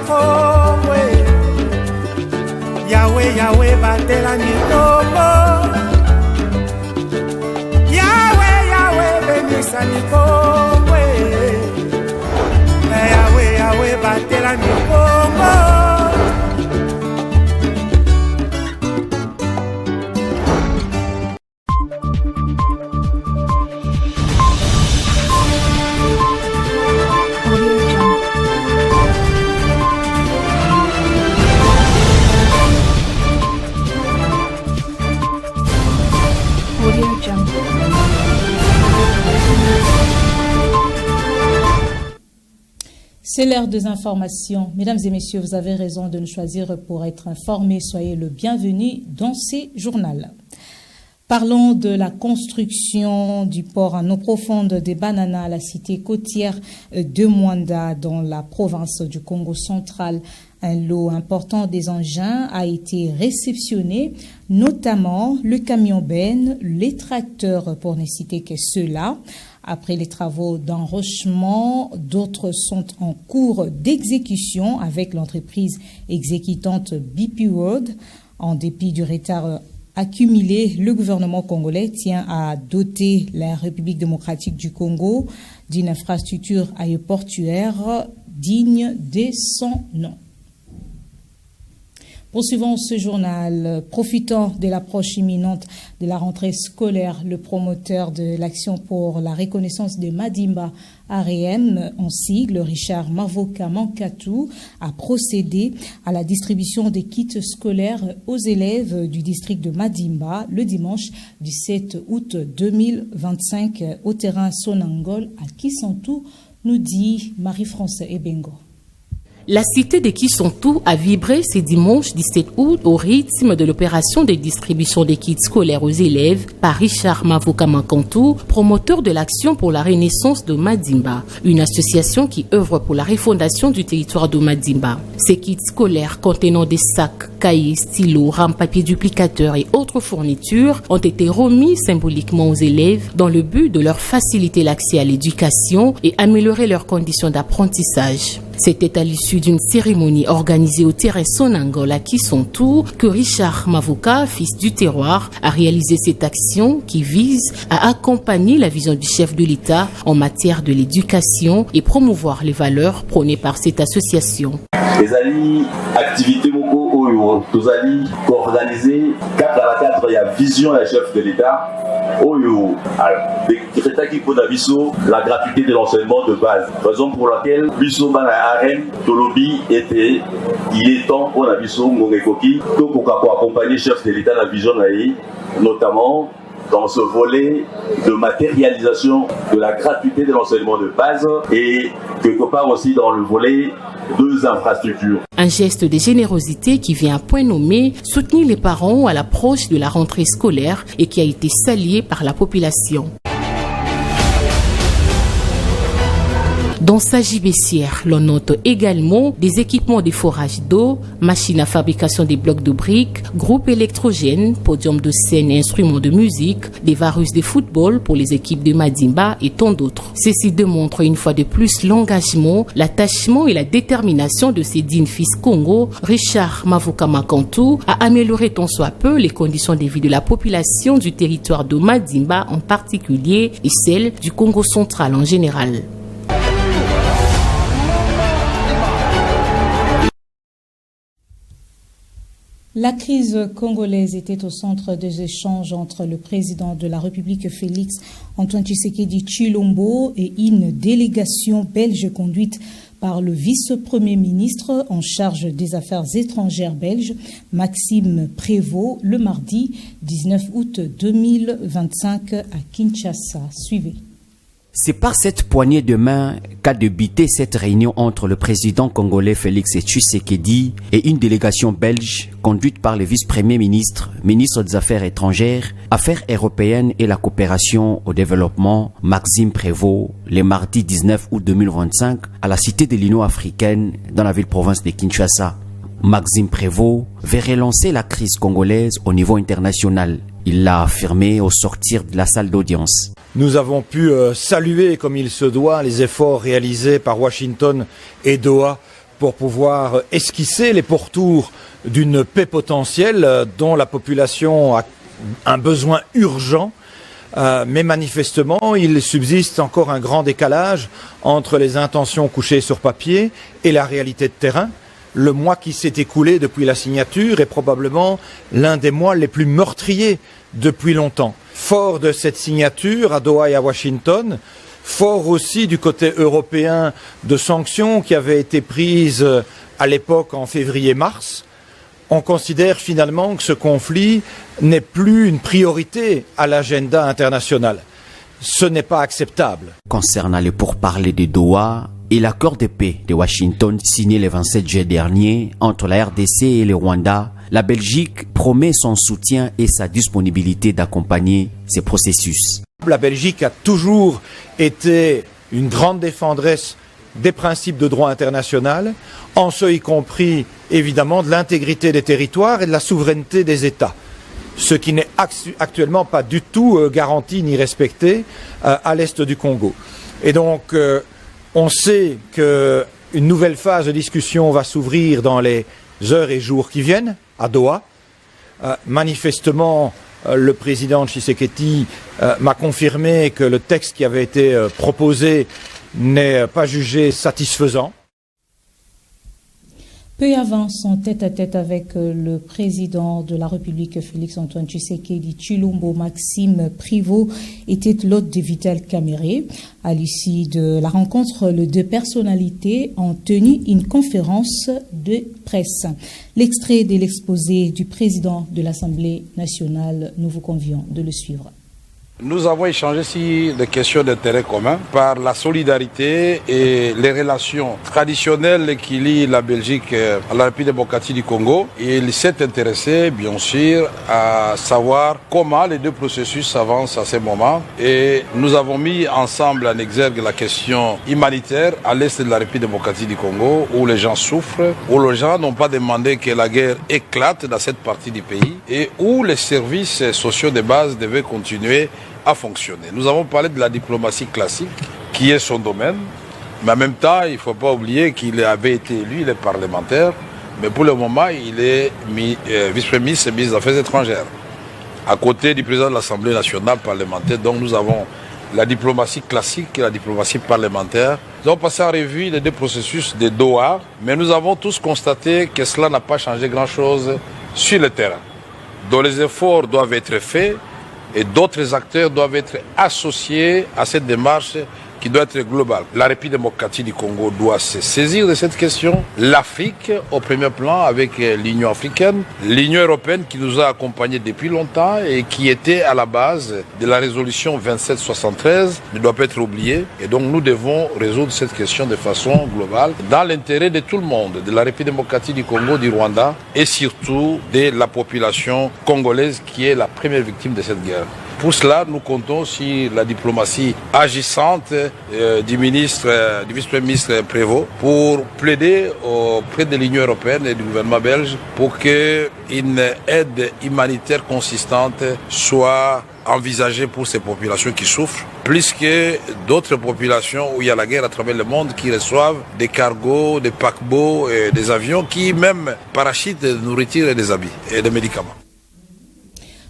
Kongo. Yahweh, Yahweh, batela Nikongo. Yahweh, Yahweh, benisa Nikongo. Yahweh, Yahweh, batela Nikongo. C'est l'heure des informations. Mesdames et messieurs, vous avez raison de nous choisir pour être informés. Soyez le bienvenu dans ces journaux. Parlons de la construction du port en eau profonde des Bananas à la cité côtière de Mwanda dans la province du Congo central. Un lot important des engins a été réceptionné, notamment le camion benne, les tracteurs pour ne citer que ceux-là. Après les travaux d'enrochement, d'autres sont en cours d'exécution avec l'entreprise exécutante BP World. En dépit du retard accumulé, le gouvernement congolais tient à doter la République démocratique du Congo d'une infrastructure aéroportuaire digne de son nom. Poursuivons ce journal. Profitant de l'approche imminente de la rentrée scolaire, le promoteur de l'action pour la reconnaissance de Madimba AREM, en sigle, Richard Mavoka Mankatou, a procédé à la distribution des kits scolaires aux élèves du district de Madimba le dimanche du 7 août 2025 au terrain Sonangol à Kisantou, nous dit Marie-France Ebengo. La cité de Kisontou a vibré ce dimanche 17 août au rythme de l'opération de distribution des kits scolaires aux élèves par Richard Mavoka Mankantou, promoteur de l'action pour la renaissance de Madimba, une association qui œuvre pour la refondation du territoire de Madimba. Ces kits scolaires contenant des sacs, cahiers, stylos, rames papier duplicateurs et autres fournitures ont été remis symboliquement aux élèves dans le but de leur faciliter l'accès à l'éducation et améliorer leurs conditions d'apprentissage. C'était à l'issue d'une cérémonie organisée au terrain Sonangol à Kisontou que Richard Mavoka, fils du terroir, a réalisé cette action qui vise à accompagner la vision du chef de l'État en matière de l'éducation et promouvoir les valeurs prônées par cette association. Les alliés activités beaucoup tous alliés organisés 4 à 4 il y a vision la chef de l'État. Alors, qui la gratuité de l'enseignement de base. Raison pour laquelle Bisso Arène Tolobi était, il est temps pour la Bisso Mongekoki, pour accompagner le chef de l'État dans la vision, notamment dans ce volet de matérialisation de la gratuité de l'enseignement de base et quelque part aussi dans le volet deux infrastructures. Un geste de générosité qui vient à point nommé soutenir les parents à l'approche de la rentrée scolaire et qui a été salué par la population. Dans Saji Bessière, l'on note également des équipements de forage d'eau, machines à fabrication des blocs de briques, groupes électrogènes, podiums de scène et instruments de musique, des varus de football pour les équipes de Madimba et tant d'autres. Ceci démontre une fois de plus l'engagement, l'attachement et la détermination de ces dignes fils Congo, Richard Mavoka Mankantou, à améliorer tant soit peu les conditions de vie de la population du territoire de Madimba en particulier et celle du Congo central en général. La crise congolaise était au centre des échanges entre le président de la République Félix Antoine Tshisekedi Tshilombo et une délégation belge conduite par le vice-premier ministre en charge des affaires étrangères belge, Maxime Prévost, le mardi 19 août 2025 à Kinshasa. Suivez. C'est par cette poignée de main qu'a débuté cette réunion entre le président congolais Félix Tshisekedi et une délégation belge conduite par le vice-premier ministre, ministre des Affaires étrangères, Affaires européennes et la coopération au développement, Maxime Prévost, le mardi 19 août 2025 à la Cité de l'Union africaine dans la ville-province de Kinshasa. Maxime Prévost veut relancer la crise congolaise au niveau international. Il l'a affirmé au sortir de la salle d'audience. Nous avons pu saluer comme il se doit les efforts réalisés par Washington et Doha pour pouvoir esquisser les pourtours d'une paix potentielle dont la population a un besoin urgent. Mais manifestement, il subsiste encore un grand décalage entre les intentions couchées sur papier et la réalité de terrain. Le mois qui s'est écoulé depuis la signature est probablement l'un des mois les plus meurtriers depuis longtemps. Fort de cette signature à Doha et à Washington, fort aussi du côté européen de sanctions qui avaient été prises à l'époque en février-mars, on considère finalement que ce conflit n'est plus une priorité à l'agenda international. Ce n'est pas acceptable. Concernant les pourparlers de Doha et l'accord de paix de Washington signé le 27 juillet dernier entre la RDC et le Rwanda, la Belgique promet son soutien et sa disponibilité d'accompagner ces processus. La Belgique a toujours été une grande défendresse des principes de droit international, en ce y compris évidemment de l'intégrité des territoires et de la souveraineté des États, ce qui n'est actuellement pas du tout garanti ni respecté à l'est du Congo. Et donc on sait qu'une nouvelle phase de discussion va s'ouvrir dans les heures et jours qui viennent à Doha. Manifestement, le président Tshisekedi m'a confirmé que le texte qui avait été proposé n'est pas jugé satisfaisant. Peu avant son tête-à-tête avec le président de la République, Félix-Antoine Tshisekedi, Tshilombo Maxime Prévost était l'hôte de Vital Kamerhe. À l'issue de la rencontre, les deux personnalités ont tenu une conférence de presse. L'extrait de l'exposé du président de l'Assemblée nationale, nous vous convions de le suivre. Nous avons échangé sur des questions d'intérêt commun par la solidarité et les relations traditionnelles qui lient la Belgique à la République démocratique du Congo. Il s'est intéressé, bien sûr, à savoir comment les deux processus avancent à ce moment. Et nous avons mis ensemble en exergue la question humanitaire à l'est de la République démocratique du Congo, où les gens souffrent, où les gens n'ont pas demandé que la guerre éclate dans cette partie du pays et où les services sociaux de base devaient continuer à fonctionner. Nous avons parlé de la diplomatie classique, qui est son domaine, mais en même temps, il ne faut pas oublier qu'il avait été élu, il est parlementaire, mais pour le moment, il est vice-premier ministre et ministre des Affaires étrangères, à côté du président de l'Assemblée nationale parlementaire. Donc nous avons la diplomatie classique et la diplomatie parlementaire. Nous avons passé en revue les deux processus de Doha, mais nous avons tous constaté que cela n'a pas changé grand-chose sur le terrain. Donc les efforts doivent être faits, et d'autres acteurs doivent être associés à cette démarche qui doit être globale. La République démocratique du Congo doit se saisir de cette question. L'Afrique au premier plan avec l'Union africaine, l'Union européenne qui nous a accompagnés depuis longtemps et qui était à la base de la résolution 2773 ne doit pas être oubliée. Et donc nous devons résoudre cette question de façon globale dans l'intérêt de tout le monde, de la République démocratique du Congo, du Rwanda et surtout de la population congolaise qui est la première victime de cette guerre. Pour cela, nous comptons sur la diplomatie agissante du vice-premier ministre Prévost pour plaider auprès de l'Union européenne et du gouvernement belge pour qu'une aide humanitaire consistante soit envisagée pour ces populations qui souffrent, plus que d'autres populations où il y a la guerre à travers le monde qui reçoivent des cargos, des paquebots, et des avions qui même parachutent de nourriture et des habits et des médicaments.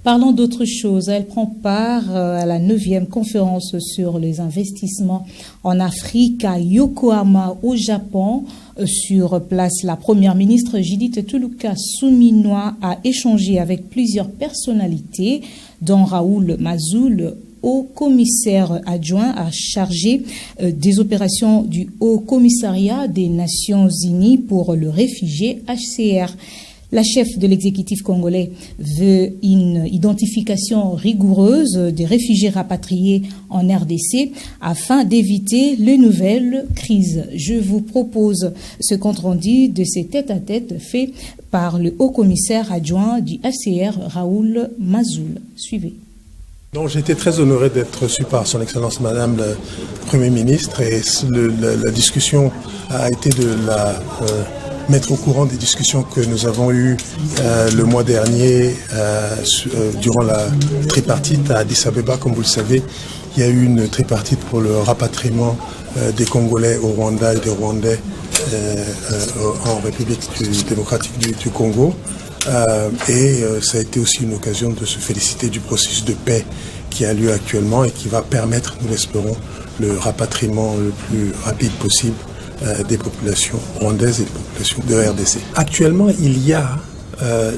Parlons d'autre chose. Elle prend part à la 9e conférence sur les investissements en Afrique à Yokohama, au Japon. Sur place, la première ministre Judith Tuluka Suminwa a échangé avec plusieurs personnalités, dont Raoul Mazoul, haut commissaire adjoint chargé des opérations du Haut Commissariat des Nations Unies pour le réfugié HCR. La chef de l'exécutif congolais veut une identification rigoureuse des réfugiés rapatriés en RDC afin d'éviter les nouvelles crises. Je vous propose ce compte-rendu de ces tête-à-tête fait par le haut-commissaire adjoint du HCR, Raoul Mazoul. Suivez. Donc, j'ai été très honoré d'être reçu par son Excellence Madame le Premier ministre et la discussion a été de la mettre au courant des discussions que nous avons eues le mois dernier durant la tripartite à Addis Abeba. Comme vous le savez, il y a eu une tripartite pour le rapatriement des Congolais au Rwanda et des Rwandais en République démocratique du Congo. Ça a été aussi une occasion de se féliciter du processus de paix qui a lieu actuellement et qui va permettre, nous l'espérons, le rapatriement le plus rapide possible des populations rwandaises et des populations de RDC. Actuellement, il y a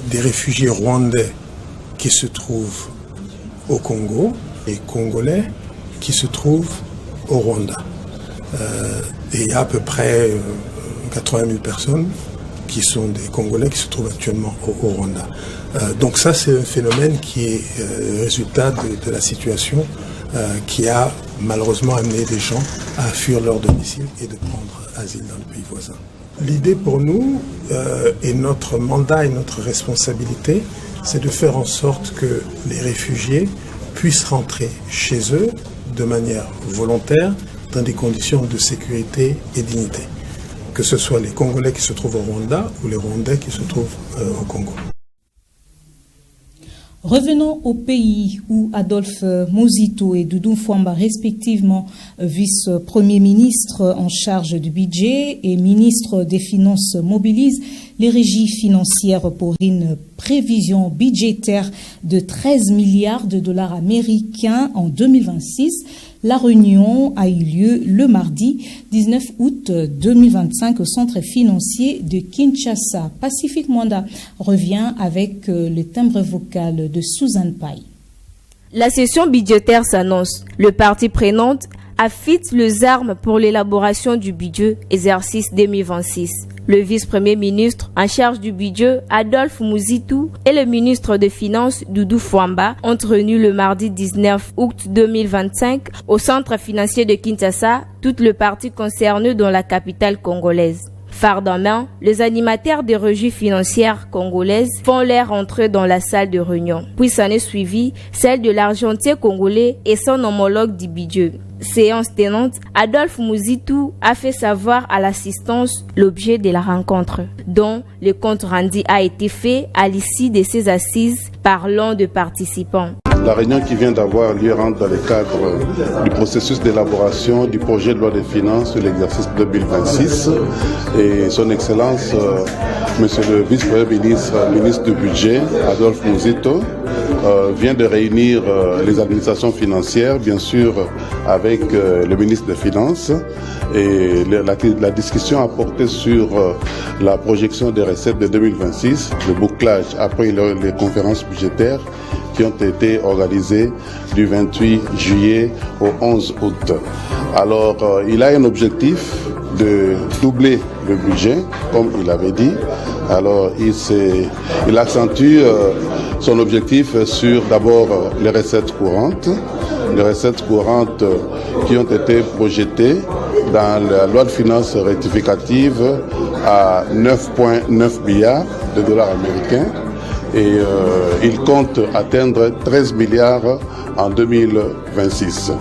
des réfugiés rwandais qui se trouvent au Congo et congolais qui se trouvent au Rwanda. Et il y a à peu près 80 000 personnes qui sont des Congolais qui se trouvent actuellement au Rwanda. Donc ça, c'est un phénomène qui est résultat de la situation qui a malheureusement amené des gens à fuir leur domicile et de prendre asile dans le pays voisin. L'idée pour nous, et notre mandat et notre responsabilité, c'est de faire en sorte que les réfugiés puissent rentrer chez eux de manière volontaire, dans des conditions de sécurité et dignité. Que ce soit les Congolais qui se trouvent au Rwanda ou les Rwandais qui se trouvent au Congo. Revenons au pays où Adolphe Muzito et Doudou Fwamba, respectivement vice-premier ministre en charge du budget et ministre des Finances, mobilisent les régies financières pour une prévision budgétaire de 13 milliards de dollars américains en 2026. La réunion a eu lieu le mardi 19 août 2025 au centre financier de Kinshasa. Pacifique Mwanda revient avec le timbre vocal de Suzanne Paye. La session budgétaire s'annonce. Le parti prenante affite les armes pour l'élaboration du budget exercice 2026. Le vice-premier ministre en charge du budget, Adolphe Muzito, et le ministre des Finances, Doudou Fwamba, ont réuni le mardi 19 août 2025 au centre financier de Kinshasa, toutes les parties concernées dans la capitale congolaise. Farde en main, les animateurs des régies financières congolaises font leur entrée dans la salle de réunion. Puis s'en est suivi celle de l'argentier congolais et son homologue du budget. Séance tenante, Adolphe Muzito a fait savoir à l'assistance l'objet de la rencontre, dont le compte rendu a été fait à l'issue de ces assises par l'un des participants. La réunion qui vient d'avoir lieu rentre dans le cadre du processus d'élaboration du projet de loi des finances sur l'exercice 2026 et son Excellence, Monsieur le vice-premier ministre du budget, Adolphe Muzito, vient de réunir les administrations financières, bien sûr avec le ministre des Finances, et la discussion a porté sur la projection des recettes de 2026, le bouclage après les conférences budgétaires qui ont été organisées du 28 juillet au 11 août. Alors, il a un objectif de doubler le budget, comme il avait dit. Alors, il accentue son objectif sur d'abord les recettes courantes qui ont été projetées dans la loi de finances rectificative à 9,9 milliards de dollars américains. Et il compte atteindre 13 milliards en 2026.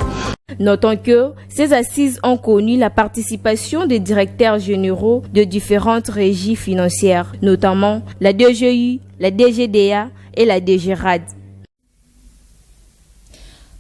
Notons que ces assises ont connu la participation des directeurs généraux de différentes régies financières, notamment la DGI, la DGDA et la DGRAD.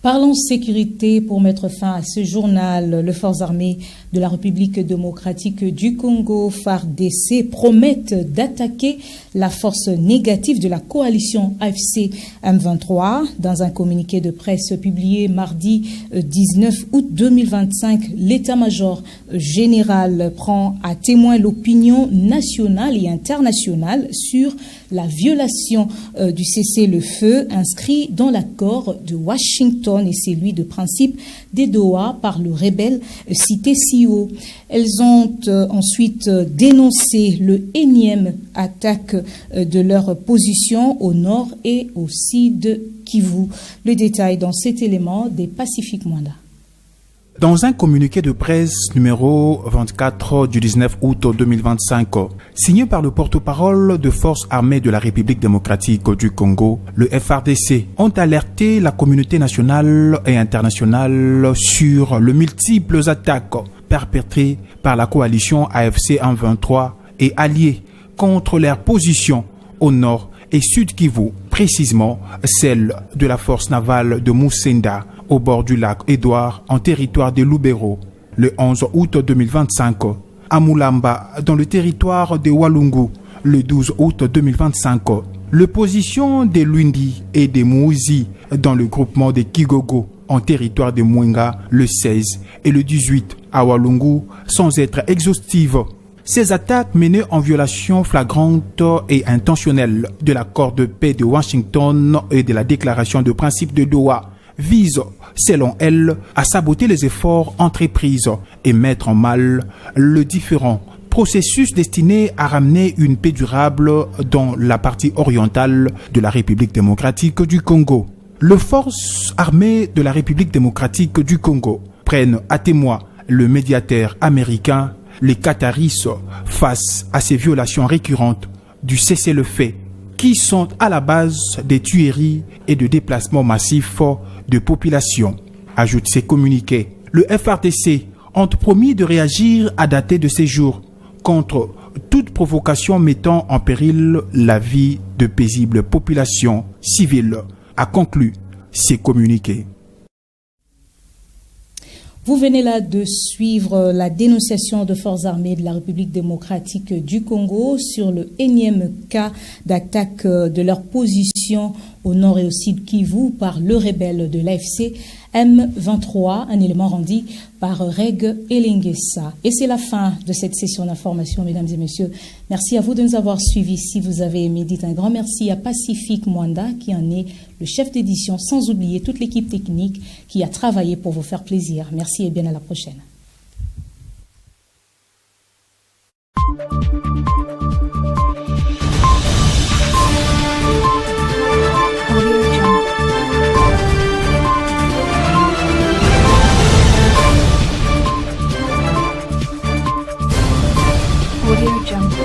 Parlons sécurité pour mettre fin à ce journal. Les forces armées de la République démocratique du Congo, FARDC, promettent d'attaquer la force négative de la coalition AFC M23. Dans un communiqué de presse publié mardi 19 août 2025, l'état-major général prend à témoin l'opinion nationale et internationale sur la violation du cessez-le-feu inscrit dans l'accord de Washington et celui de principe des Doha par le rebelle cité CEO. Elles ont ensuite dénoncé le énième attaque de leur position au nord et au sud de Kivu. Le détail dans cet élément des Pacifique Mwanda. Dans un communiqué de presse numéro 24 du 19 août 2025, signé par le porte-parole de Forces armées de la République démocratique du Congo, le FARDC, ont alerté la communauté nationale et internationale sur les multiples attaques perpétrées par la coalition AFC M23 et alliés contre leurs positions au nord et sud Kivu, précisément celle de la force navale de Musenda au bord du lac Édouard en territoire de Lubero. Le 11 août 2025, à Mulamba dans le territoire de Walungu, le 12 août 2025, l'opposition des Lundi et des Mouzi dans le groupement de Kigogo en territoire de Mwenga le 16 et le 18 à Walungu sans être exhaustive. Ces attaques menées en violation flagrante et intentionnelle de l'accord de paix de Washington et de la déclaration de principe de Doha visent, selon elle, à saboter les efforts entrepris et mettre en mal le différent processus destiné à ramener une paix durable dans la partie orientale de la République démocratique du Congo. Les forces armées de la République démocratique du Congo prennent à témoin le médiateur américain, les Qataris, face à ces violations récurrentes du cessez-le-feu qui sont à la base des tueries et de déplacements massifs de population. Ajoute ces communiqués. Le FRDC ont promis de réagir à dater de ces jours contre toute provocation mettant en péril la vie de paisibles populations civiles, a conclu ces communiqués. Vous venez là de suivre la dénonciation de forces armées de la République démocratique du Congo sur le énième cas d'attaque de leur position au nord et au sud Kivu par le rebelle de l'AFC M23, un élément rendu par Reg Elengesa. Et c'est la fin de cette session d'information, mesdames et messieurs. Merci à vous de nous avoir suivis. Si vous avez aimé, dites un grand merci à Pacifique Mwanda, qui en est le chef d'édition, sans oublier toute l'équipe technique qui a travaillé pour vous faire plaisir. Merci et bien à la prochaine. Audio Jungle.